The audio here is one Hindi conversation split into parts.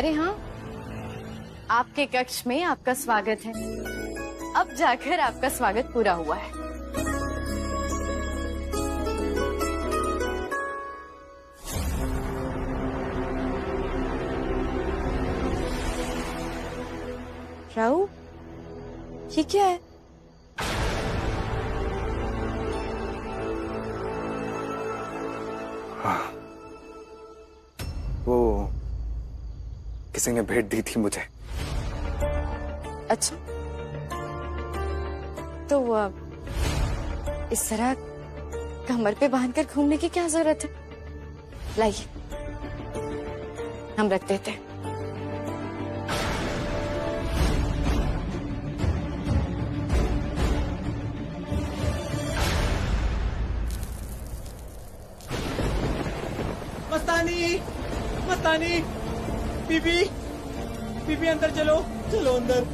अरे हाँ, आपके कक्ष में आपका स्वागत है। अब जाकर आपका स्वागत पूरा हुआ है। राहु, ये क्या है? हाँ, वो किसी ने भेंट दी थी मुझे। अच्छा, तो इस तरह कमर पे बांधकर घूमने की क्या जरूरत है? लाइए, हम रख देते हैं। मस्तानी, मस्तानी, बीबी, बीबी अंदर चलो, चलो अंदर,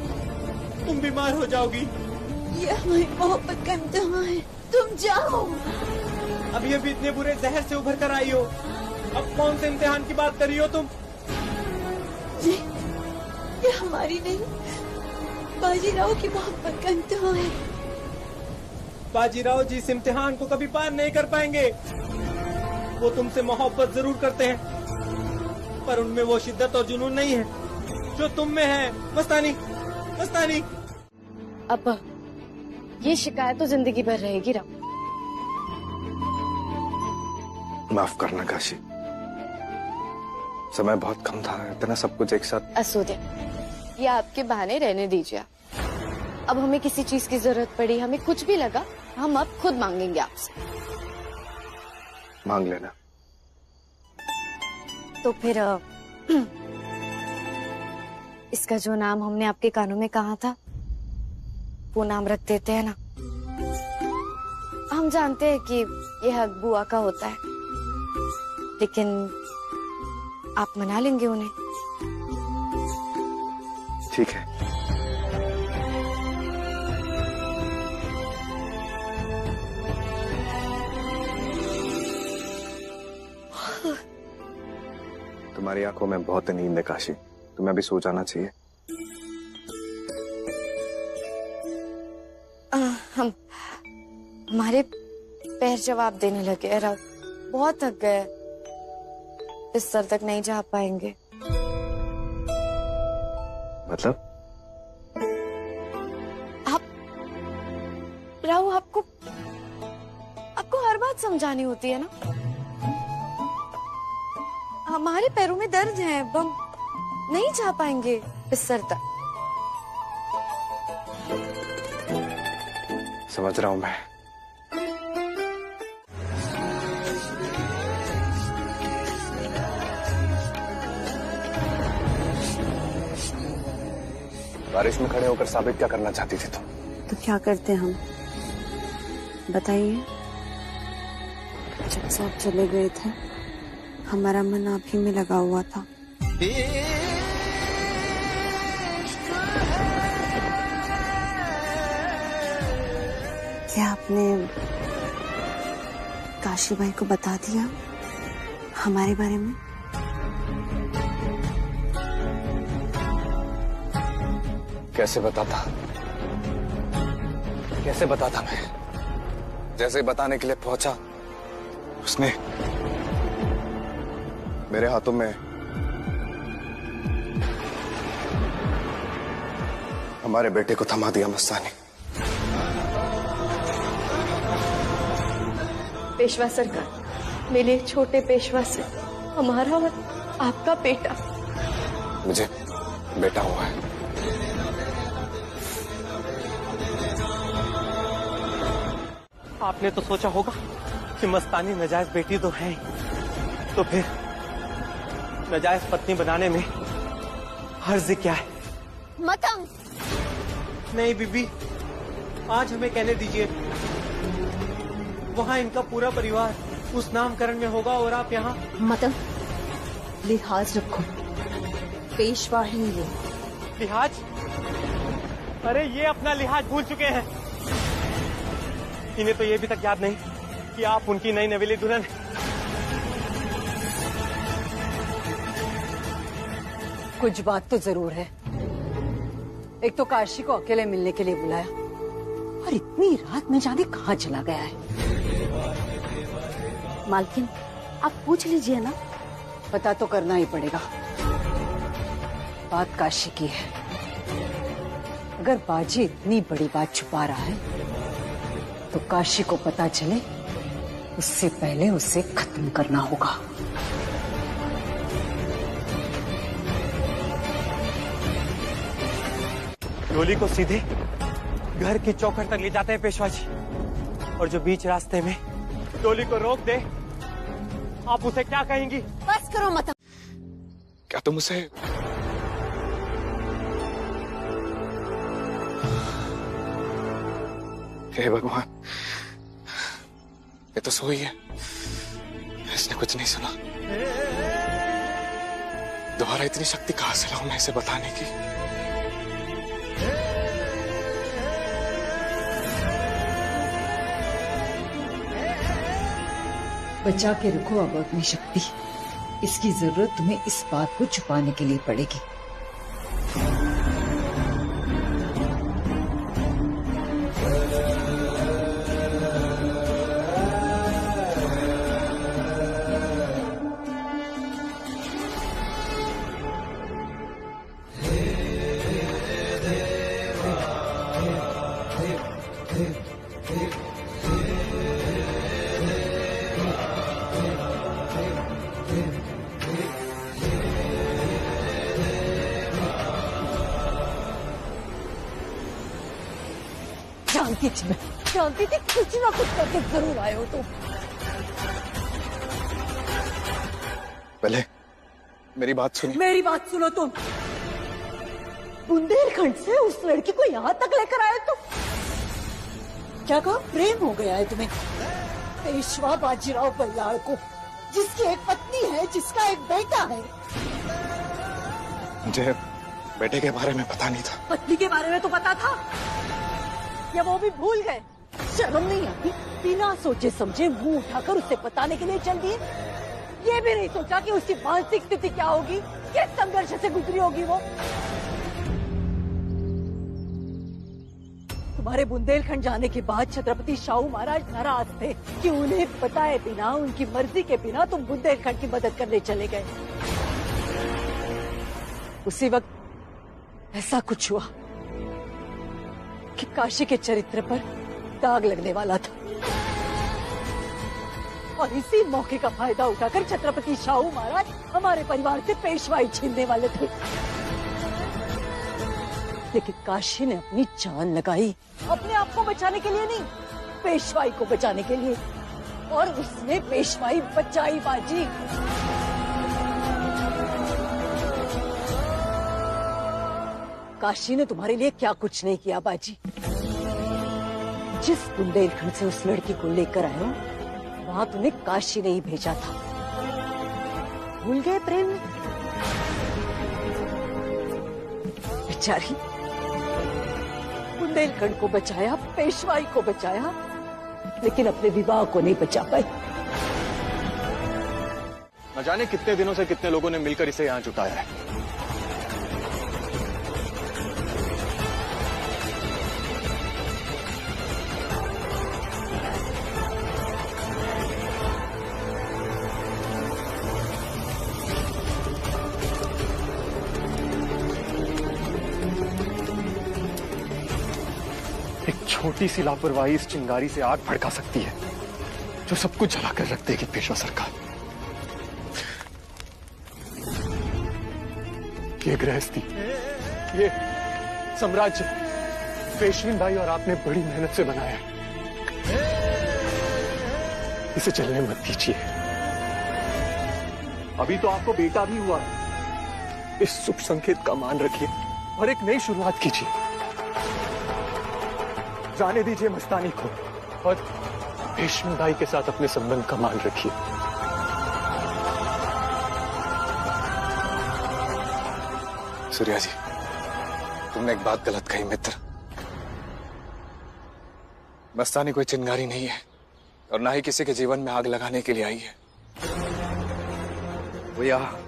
तुम बीमार हो जाओगी। ये हमारी मोहब्बत का इम्तिहान है, तुम जाओ। अभी अभी इतने बुरे जहर से उभर कर आई हो, अब कौन से इम्तिहान की बात कर रही हो तुम? ये हमारी नहीं, बाजीराव की मोहब्बत का इम्तिहान है। बाजीराव जी इस इम्तिहान को कभी पार नहीं कर पाएंगे। वो तुमसे मोहब्बत जरूर करते हैं, पर उनमें वो शिद्दत और जुनून नहीं है जो तुम में है। मस्तानी, मस्तानी। अब ये शिकायत तो जिंदगी भर रहेगी राव। माफ करना काशी, समय बहुत कम था, इतना सब कुछ एक साथ। असुदे, ये आपके बहाने रहने दीजिए। अब हमें किसी चीज की जरूरत पड़ी, हमें कुछ भी लगा, हम अब खुद मांगेंगे आपसे। मांग लेना। तो फिर इसका जो नाम हमने आपके कानों में कहा था, वो नाम रख देते हैं ना। हम जानते हैं कि यह हक बुआ का होता है, लेकिन आप मना लेंगे उन्हें? ठीक है। तुम्हारी आंखों में बहुत नींद है काशी, तुम्हें अभी सो जाना चाहिए। हमारे पैर जवाब देने लगे राव, बहुत थक गए, बिस्तर तक नहीं जा पाएंगे। मतलब? राहु, आपको हर बात समझानी होती है ना। हमारे पैरों में दर्द है, हम नहीं जा पाएंगे बिस्तर तक। समझ रहा हूं मैं। बारिश में खड़े होकर साबित क्या करना चाहती थी तुम? तो क्या करते हम, बताइए। जब से आप चले गए थे, हमारा मन आप ही में लगा हुआ था। क्या आपने काशी भाई को बता दिया हमारे बारे में? कैसे बताता? कैसे बताता मैं? जैसे बताने के लिए पहुंचा, उसने मेरे हाथों में हमारे बेटे को थमा दिया। मस्तानी, पेशवा सरकार, मेरे छोटे पेशवा से हमारा और आपका बेटा। मुझे बेटा हुआ है। आपने तो सोचा होगा कि मस्तानी नजायज बेटी तो है, तो फिर नजायज पत्नी बनाने में हर्ज क्या है? मतंग! नहीं बीबी, आज हमें कहने दीजिए। वहाँ इनका पूरा परिवार उस नामकरण में होगा और आप यहाँ। मतंग, लिहाज रखो, पेशवा ही ये। लिहाज? अरे ये अपना लिहाज भूल चुके हैं। इन्हें तो ये भी तक याद नहीं कि आप उनकी नई नवेली दुल्हन। कुछ बात तो जरूर है। एक तो काशी को अकेले मिलने के लिए बुलाया और इतनी रात में जाने कहाँ चला गया है। मालकिन, आप पूछ लीजिए ना। पता तो करना ही पड़ेगा। बात काशी की है। अगर बाजी इतनी बड़ी बात छुपा रहा है तो काशी को पता चले उससे पहले उसे खत्म करना होगा। डोली को सीधे घर की चौखट तक ले जाते हैं पेशवा जी, और जो बीच रास्ते में डोली को रोक दे, आप उसे क्या कहेंगी? बस करो मत। क्या तुम उसे हे भगवान, ये तो सोई है, इसने कुछ नहीं सुना। दोबारा इतनी शक्ति कहां से लाऊं मैं इसे बताने की? बचा के रखो अब अपनी शक्ति। इसकी जरूरत तुम्हें इस बात को छुपाने के लिए पड़ेगी। जानती थी कुछ ना कुछ करके जरूर आए हो तुम। पहले मेरी बात सुनिए। मेरी बात सुनो तुम। बुंदेलखंड से उस लड़की को यहाँ तक लेकर आए तुम। क्या कहा? प्रेम हो गया है तुम्हें पेशवा बाजीराव बल्लाळ को, जिसकी एक पत्नी है, जिसका एक बेटा है। मुझे बेटे के बारे में पता नहीं था। पत्नी के बारे में तो पता था, या वो भी भूल गए? शर्म नहीं आती? बिना सोचे समझे मुंह उठाकर उसे बताने के लिए चल दिए। ये भी नहीं सोचा कि उसकी मानसिक स्थिति क्या होगी, किस संघर्ष से गुजरी होगी वो। तुम्हारे बुंदेलखंड जाने के बाद छत्रपति शाहू महाराज नाराज थे कि उन्हें बताए बिना, उनकी मर्जी के बिना तुम बुंदेलखंड की मदद करने चले गए। उसी वक्त ऐसा कुछ हुआ कि काशी के चरित्र पर दाग लगने वाला था, और इसी मौके का फायदा उठाकर छत्रपति शाहू महाराज हमारे परिवार से पेशवाई छीनने वाले थे। लेकिन काशी ने अपनी जान लगाई, अपने आप को बचाने के लिए नहीं, पेशवाई को बचाने के लिए, और उसने पेशवाई बचाई बाजी। काशी ने तुम्हारे लिए क्या कुछ नहीं किया बाजी। जिस बुंदेलखंड से उस लड़की को लेकर आए हो, वहां तुम्हें काशी ने ही भेजा था। भूल गए प्रेम में? बेचारी, बुंदेलखंड को बचाया, पेशवाई को बचाया, लेकिन अपने विवाह को नहीं बचा पाई। न जाने कितने दिनों से कितने लोगों ने मिलकर इसे यहाँ जुटाया है। छोटी सी लापरवाही इस चिंगारी से आग भड़का सकती है जो सब कुछ जला कर रख देगी पेशवा सरकार। ये गृहस्थी, ये साम्राज्य पेशवीन भाई और आपने बड़ी मेहनत से बनाया है। इसे चलने मत दीजिए। अभी तो आपको बेटा भी हुआ, इस शुभ संकेत का मान रखिए और एक नई शुरुआत कीजिए। जाने दीजिए मस्तानी को और पेशवी भाई के साथ अपने संबंध का मान रखिए। सूर्या जी, तुमने एक बात गलत कही मित्र। मस्तानी कोई चिंगारी नहीं है और ना ही किसी के जीवन में आग लगाने के लिए आई है। वो यहाँ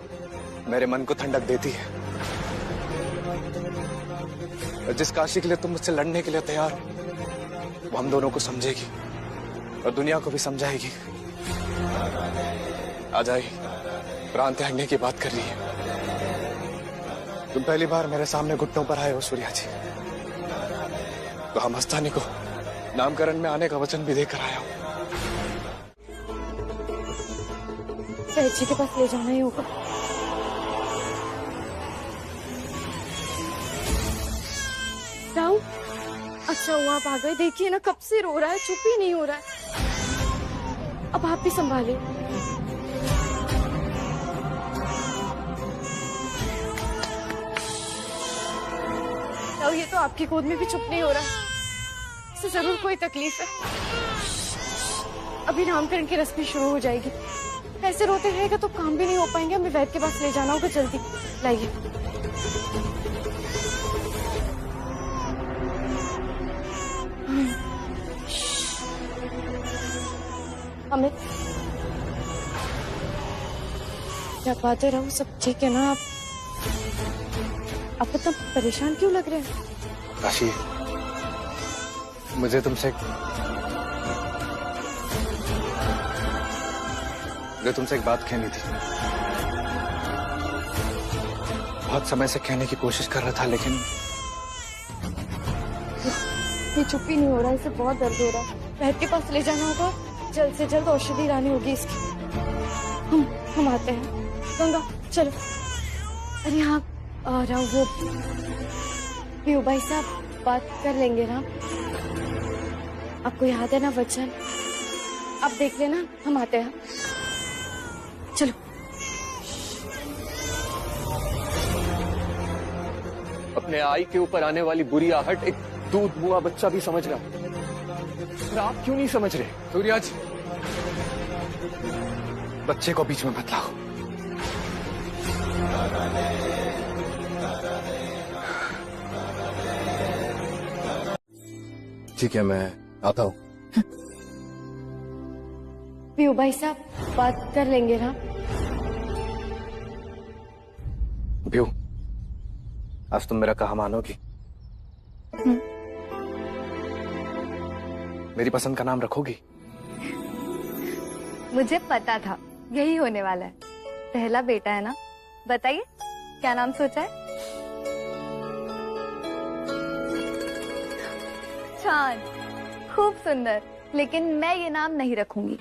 मेरे मन को ठंडक देती है और जिस काशी के लिए तुम मुझसे लड़ने के लिए तैयार हो, वो हम दोनों को समझेगी और दुनिया को भी समझाएगी। आज आई प्राण त्यागने की बात कर रही है। तुम पहली बार मेरे सामने घुटनों पर आए हो सूर्या जी, तो हम मस्तानी को नामकरण में आने का वचन भी देकर आया हूं। वैद जी के पास ले जाना ही होगा। राव, अच्छा हुआ आप आ गए। देखिए ना कब से रो रहा है, चुप ही नहीं हो रहा है। अब आप भी संभालिए। राव, ये तो आपकी गोद में भी चुप नहीं हो रहा है। इसे जरूर कोई तकलीफ है। अभी नामकरण की रस्में शुरू हो जाएगी। ऐसे रोते रहेगा तो काम भी नहीं हो पाएंगे। हमें वैद के पास ले जाना होगा, जल्दी लाइए। अमित, क्या बात है राहु, सब ठीक है ना? आप इतना परेशान क्यों लग रहे हैं? काशी, मुझे तुमसे एक बात कहनी थी। बहुत समय से कहने की कोशिश कर रहा था, लेकिन ये चुप ही नहीं हो रहा है। इसे बहुत दर्द हो रहा है। वैद के पास ले जाना होगा, जल्द से जल्द औषधि लानी होगी इसकी। हम आते हैं। गंगा चलो। अरे हाँ राव, वो पीयू भाई साहब बात कर लेंगे ना। आपको याद है ना वचन? आप देख लेना, हम आते हैं। चलो। अपने आई के ऊपर आने वाली बुरी आहट एक दूध मुआ बच्चा भी समझ रहा है। आप क्यों नहीं समझ रहे? सूर्या जी, बच्चे को बीच में मत लाओ। ठीक है, मैं आता हूँ। पीयू भाई साहब बात कर लेंगे ना। पीयू, आज तुम मेरा कहा मानोगी? मेरी पसंद का नाम रखोगी? मुझे पता था यही होने वाला है। पहला बेटा है ना, बताइए क्या नाम सोचा है? चांद, खूब सुंदर, लेकिन मैं ये नाम नहीं रखूंगी।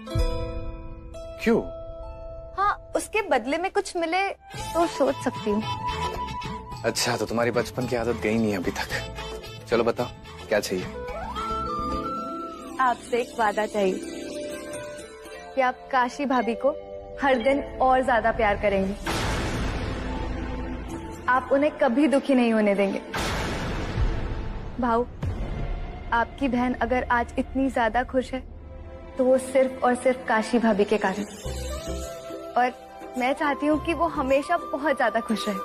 क्यों? हाँ, उसके बदले में कुछ मिले तो सोच सकती हूँ। अच्छा, तो तुम्हारी बचपन की आदत गई नहीं अभी तक। चलो बताओ क्या चाहिए? आपसे एक वादा चाहिए कि आप काशी भाभी को हर दिन और ज्यादा प्यार करेंगे। आप उन्हें कभी दुखी नहीं होने देंगे। भाऊ, आपकी बहन अगर आज इतनी ज्यादा खुश है तो वो सिर्फ और सिर्फ काशी भाभी के कारण। और मैं चाहती हूँ कि वो हमेशा बहुत ज्यादा खुश रहे।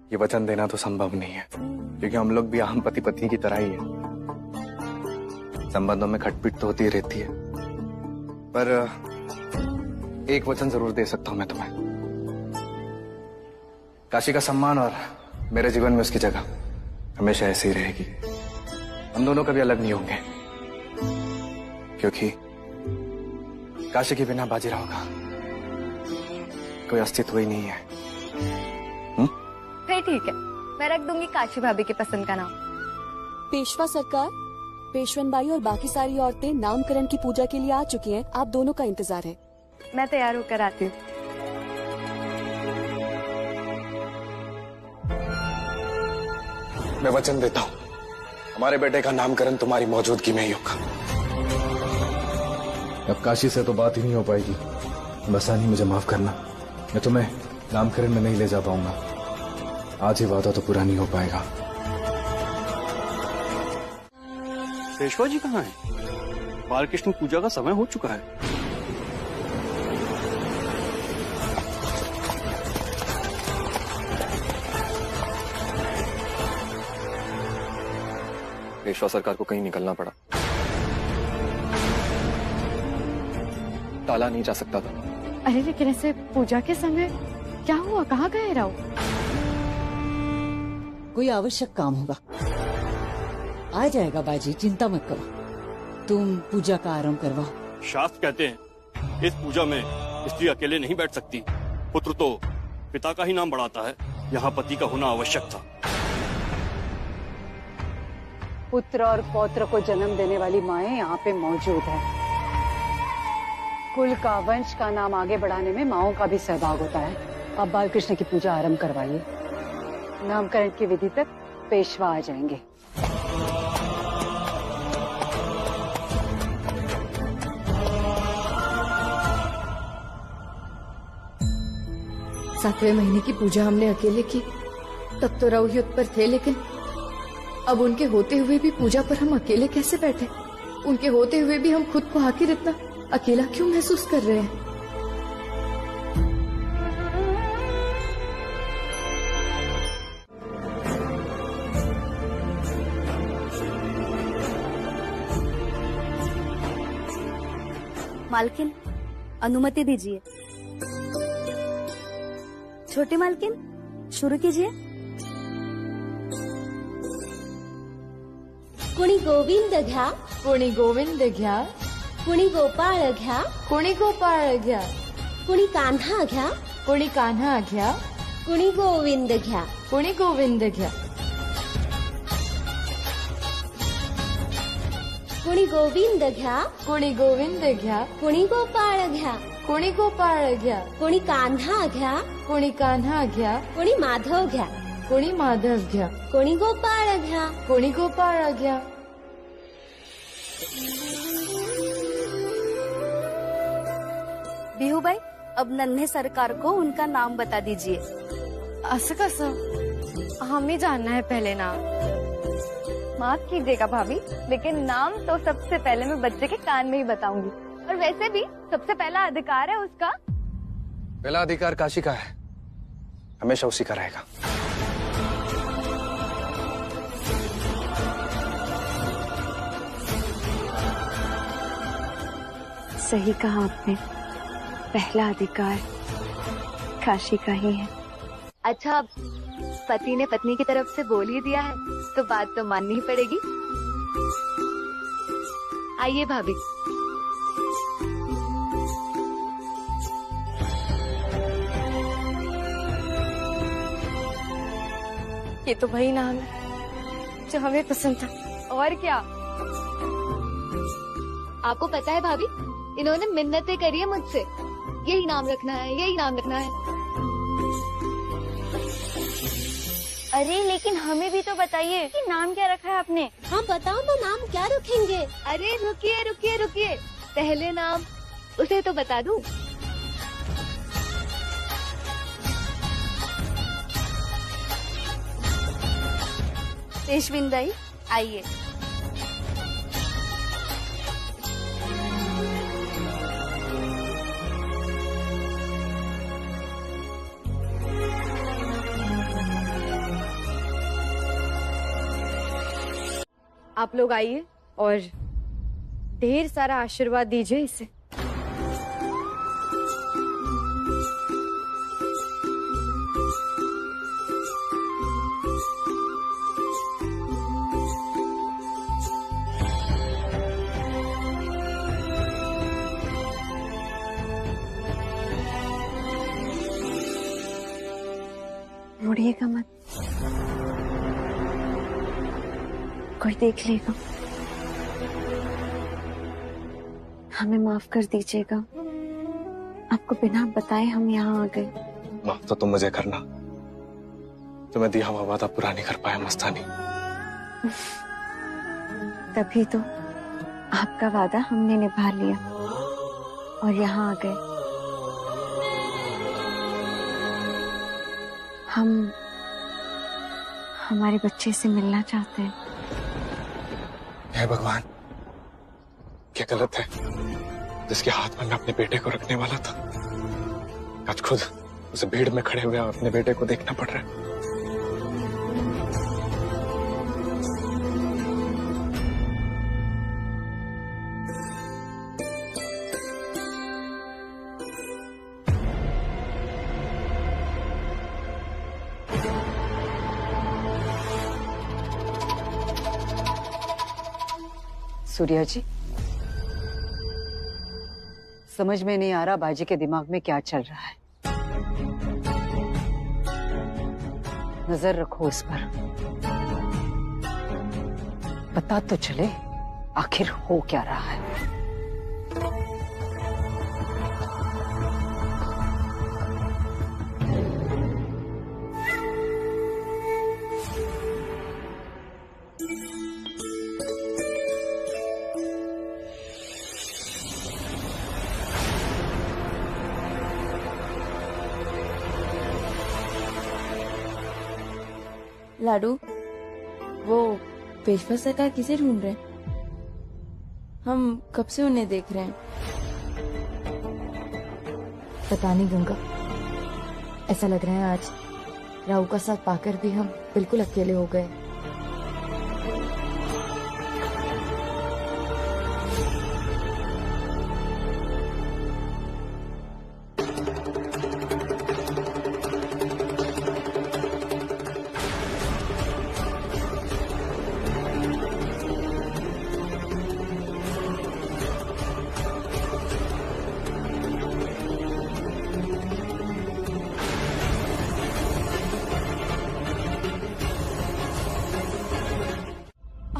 ये वचन देना तो संभव नहीं है, क्योंकि हम लोग भी आम पति पत्नी की तरह ही है। संबंधों में खटपट तो होती रहती है, पर एक वचन जरूर दे सकता हूं मैं तुम्हें। काशी का सम्मान और मेरे जीवन में उसकी जगह हमेशा ऐसी ही रहेगी। हम दोनों कभी अलग नहीं होंगे, क्योंकि काशी के बिना बाजीराव का कोई अस्तित्व ही नहीं है। फिर ठीक है, मैं रख दूंगी काशी भाभी की पसंद का नाम। पेशवा सरकार, पेशवन बाई और बाकी सारी औरतें नामकरण की पूजा के लिए आ चुकी हैं। आप दोनों का इंतजार है। मैं तैयार होकर आती हूँ। मैं वचन देता हूँ, हमारे बेटे का नामकरण तुम्हारी मौजूदगी में ही होगा। अब काशी से तो बात ही नहीं हो पाएगी। बसानी, मुझे माफ करना, मैं तुम्हें नामकरण में नहीं ले जा पाऊंगा। आज ही वादा तो पूरा नहीं हो पाएगा। पेशवा जी कहाँ हैं? बालकृष्ण पूजा का समय हो चुका है। पेशवा सरकार को कहीं निकलना पड़ा, टाला नहीं जा सकता था। अरे लेकिन ऐसे पूजा के समय क्या हुआ? कहाँ गए राव? कोई आवश्यक काम होगा। आ जाएगा बाजी, चिंता मत करो। तुम पूजा का आरंभ करवाओ। शास्त्र कहते हैं इस पूजा में स्त्री अकेले नहीं बैठ सकती। पुत्र तो पिता का ही नाम बढ़ाता है। यहाँ पति का होना आवश्यक था। पुत्र और पौत्र को जन्म देने वाली माएं यहाँ पे मौजूद है। कुल का, वंश का नाम आगे बढ़ाने में माओं का भी सहभाग होता है। अब बालकृष्ण की पूजा आरंभ करवाइए। नामकरण की विधि तक पेशवा आ जाएंगे। सातवें महीने की पूजा हमने अकेले की, तब तो राव युद्ध पर थे, लेकिन अब उनके होते हुए भी पूजा पर हम अकेले कैसे बैठे? उनके होते हुए भी हम खुद को आखिर इतना अकेला क्यों महसूस कर रहे हैं? मालकिन, अनुमति दीजिए। छोटी मालकिन, शुरू कीजिए। कुणी गोविंद घ्या, कुणी गोविंद घ्या, कुणी गोपाळ घ्या, कुणी गोपाळ घ्या, कुणी कान्हा घ्या, कुणी कान्हा घ्या, कुणी गोविंद घ्या, कुणी गोविंद घ्या, कुणी गोविंद घ्या, कुणी गोविंद घ्या, कुणी गोपाळ घ्या, कुणी गोपाळ घ्या, कुणी कान्हा घ्या, कुणी कान्हा घ्या, कुणी माधव घ्या, कुणी माधव घ्या, कुणी गोपाळ घ्या, कुणी गोपाळ घ्या। बिहूबाई, अब नन्हे सरकार को उनका नाम बता दीजिए। असं कसं? हमें जानना है पहले नाम। माफ कीजिएगा भाभी, लेकिन नाम तो सबसे पहले मैं बच्चे के कान में ही बताऊंगी। और वैसे भी सबसे पहला अधिकार है उसका। पहला अधिकार काशी का है, हमेशा उसी का रहेगा। सही कहा आपने, पहला अधिकार काशी का ही है। अच्छा, पति ने पत्नी की तरफ से बोल ही दिया है तो बात तो माननी ही पड़ेगी। आइए भाभी। ये तो वही नाम है जो हमें पसंद था। और क्या? आपको पता है भाभी, इन्होंने मिन्नतें करी है मुझसे, यही नाम रखना है, यही नाम रखना है। अरे लेकिन हमें भी तो बताइए कि नाम क्या रखा है आपने? हाँ बताओ तो नाम क्या रखेंगे? अरे रुकिए रुकिए रुकिए, पहले नाम उसे तो बता दूं। पेशविंदाई, आइए। आप लोग आइए और ढेर सारा आशीर्वाद दीजिए इसे। मुड़िएगा मत, कोई देख लेगा। हमें माफ कर दीजिएगा, आपको बिना बताए हम यहाँ आ गए। माफ तो तुम मुझे करना, तुम्हें दिया हुआ वादा पूरा नहीं कर पाया मस्तानी। तभी तो आपका वादा हमने निभा लिया और यहाँ आ गए। हम हमारे बच्चे से मिलना चाहते हैं। हे भगवान, क्या गलत है? जिसके हाथ में मैं अपने बेटे को रखने वाला था, आज खुद उस भीड़ में खड़े हुए अपने बेटे को देखना पड़ रहा है। सूर्या जी, समझ में नहीं आ रहा बाजी के दिमाग में क्या चल रहा है। नजर रखो उस पर, पता तो चले आखिर हो क्या रहा है। लाडू, वो पेशवा सरकार किसे ढूंढ रहे हैं? हम कब से उन्हें देख रहे हैं। पता नहीं गंगा, ऐसा लग रहा है आज राहु का साथ पाकर भी हम बिल्कुल अकेले हो गए।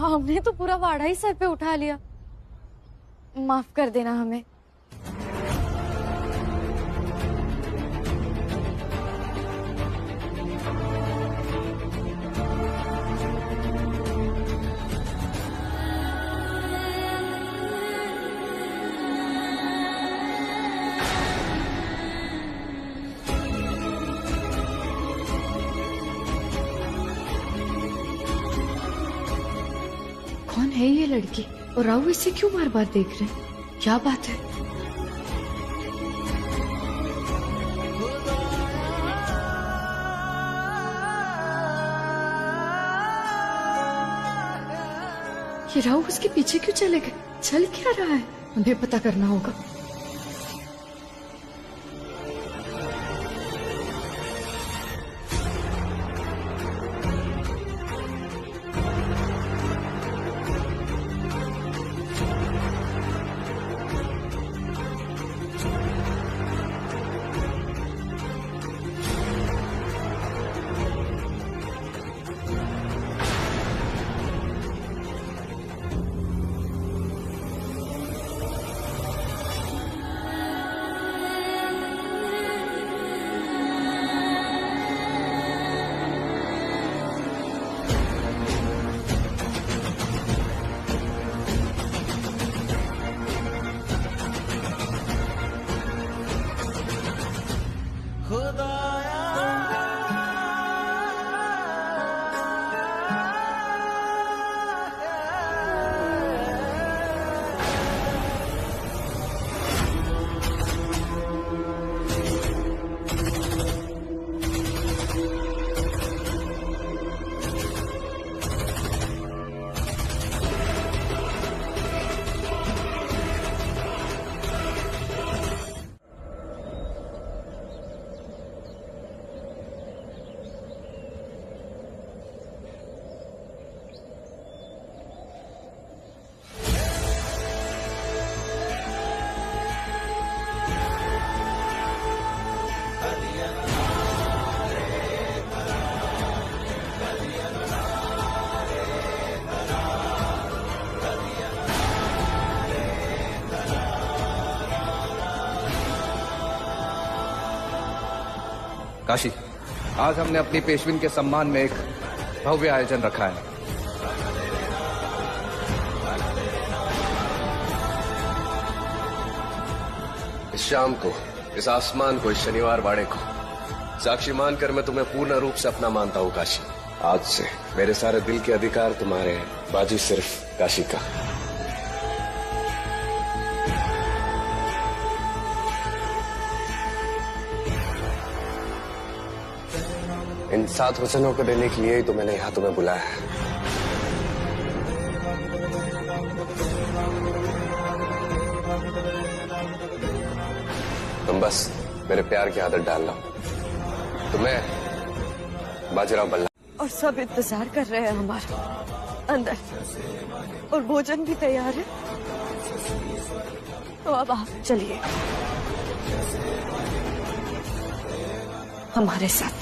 हमने तो पूरा वाड़ा ही सर पे उठा लिया, माफ कर देना हमें। कौन है ये लड़की और राहु इसे क्यों बार बार देख रहे हैं? क्या बात है? ये राहु उसके पीछे क्यों चले गए? चल क्या रहा है? हमें पता करना होगा। काशी, आज हमने अपनी पेशविन के सम्मान में एक भव्य आयोजन रखा है। इस शाम को, इस आसमान को, इस शनिवार वाड़े को साक्षी मानकर मैं तुम्हें पूर्ण रूप से अपना मानता हूँ काशी। आज से मेरे सारे दिल के अधिकार तुम्हारे हैं, बाजी सिर्फ काशी का। इन 7 वचनों को देने के लिए ही तो मैंने यहाँ तुम्हें बुलाया है। तुम बस मेरे प्यार की आदत डाल लो। तुम्हें बाजीराव बल्ला और सब इंतजार कर रहे हैं हमारा। अंदर, और भोजन भी तैयार है। तो अब आप चलिए हमारे साथ।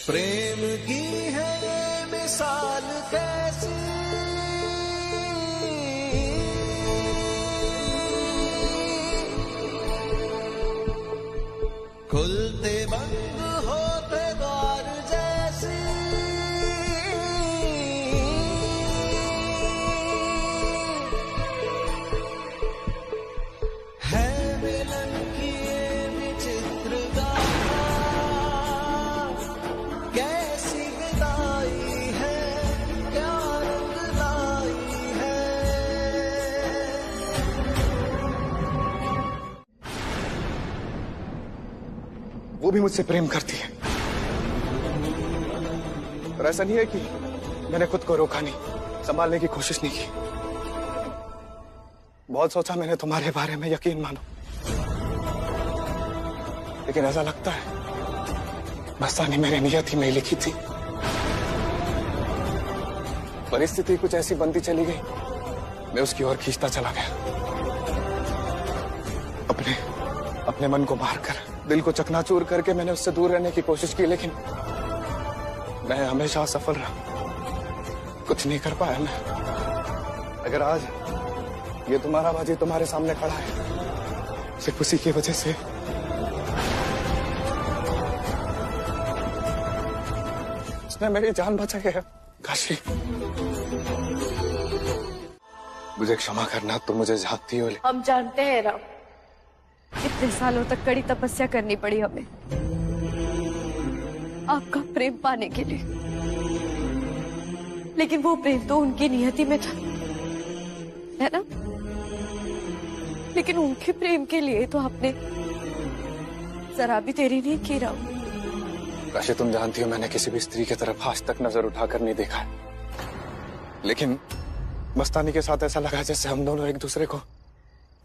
प्रेम की है ये मिसाल कैसी, खुलते बंद होते द्वार जैसी, है मिलन की ये विचित्र गाथा, कैसी विदाई है, क्या रंग लाई है। वो भी मुझसे प्रेम करती है, और ऐसा नहीं है कि मैंने खुद को रोका नहीं, संभालने की कोशिश नहीं की। बहुत सोचा मैंने तुम्हारे बारे में, यकीन मानो, लेकिन ऐसा लगता है मस्तानी मेरी नियत ही में लिखी थी। परिस्थिति कुछ ऐसी बनती चली गई, मैं उसकी ओर खींचता चला गया। अपने मन को मारकर, दिल को चकनाचूर करके मैंने उससे दूर रहने की कोशिश की, लेकिन मैं हमेशा असफल रहा। कुछ नहीं कर पाया मैं। अगर आज ये तुम्हारा बाजी तुम्हारे सामने खड़ा है, सिर्फ उसी की वजह से। उसने मेरी जान बचाई है काशी। मुझे क्षमा करना, तुम मुझे जानती हो। हम जानते हैं राव, इतने सालों तक कड़ी तपस्या करनी पड़ी हमें आपका प्रेम पाने के लिए, लेकिन वो प्रेम तो उनकी नियति में था, है ना? लेकिन उनके प्रेम के लिए तो आपने जरा भी देरी नहीं की राव। काशी, तुम जानती हो मैंने किसी भी स्त्री की तरफ आज तक नजर उठाकर नहीं देखा है, लेकिन मस्तानी के साथ ऐसा लगा जैसे हम दोनों एक दूसरे को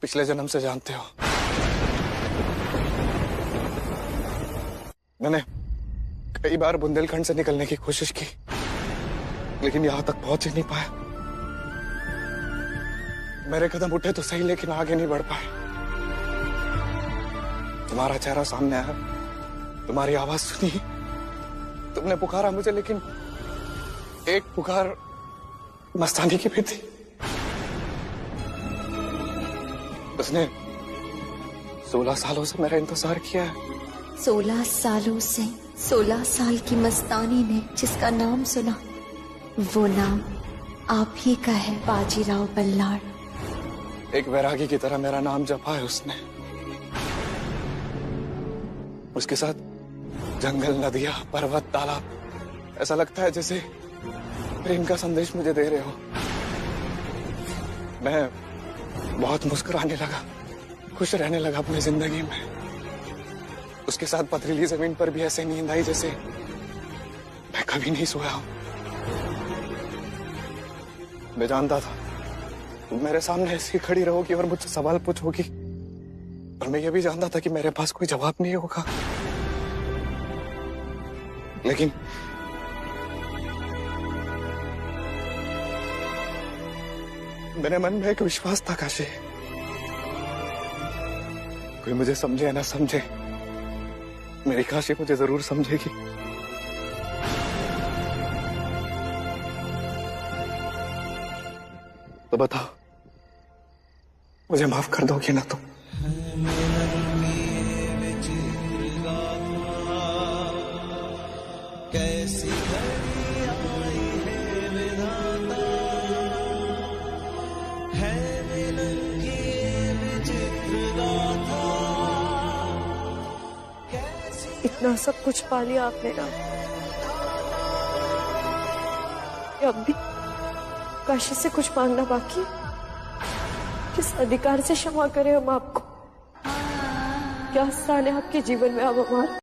पिछले जन्म से जानते हो। मैंने कई बार बुंदेलखंड से निकलने की कोशिश की, लेकिन यहां तक पहुंच ही नहीं पाया। मेरे कदम उठे तो सही, लेकिन आगे नहीं बढ़ पाए। तुम्हारा चेहरा सामने आया, तुम्हारी आवाज सुनी, तुमने पुकारा मुझे, लेकिन एक पुकार मस्तानी की भी थी। उसने 16 सालों से मेरा इंतजार किया है। 16 सालों से 16 साल की मस्तानी ने जिसका नाम सुना, वो नाम आप ही का है, बाजीराव बल्लाळ। एक वैरागी की तरह मेरा नाम जपा है उसने। उसके साथ जंगल, नदियां, पर्वत, तालाब, ऐसा लगता है जैसे प्रेम का संदेश मुझे दे रहे हो। मैं बहुत मुस्कुराने लगा, खुश रहने लगा अपनी जिंदगी में। उसके साथ पथरीली जमीन पर भी ऐसे नींद आई जैसे मैं कभी नहीं सोया हूं। मैं जानता था तुम मेरे सामने ऐसी खड़ी रहोगी और मुझसे सवाल पूछोगी, और मैं ये भी जानता था कि मेरे पास कोई जवाब नहीं होगा, लेकिन मेरे मन में एक विश्वास था काशी, कोई मुझे समझे या ना समझे, मेरी काशी मुझे जरूर समझेगी। तो बताओ, मुझे माफ कर दोगे ना तुम? कैसी घड़ी आई है विधाता, है मिलन की विचित्र गाथा। इतना सब कुछ पा लिया आपने ना, अब भी काशी से कुछ मांगना बाकी है? किस अधिकार से क्षमा करें हम आपको? क्या स्थान है आपके जीवन में अब हमारा?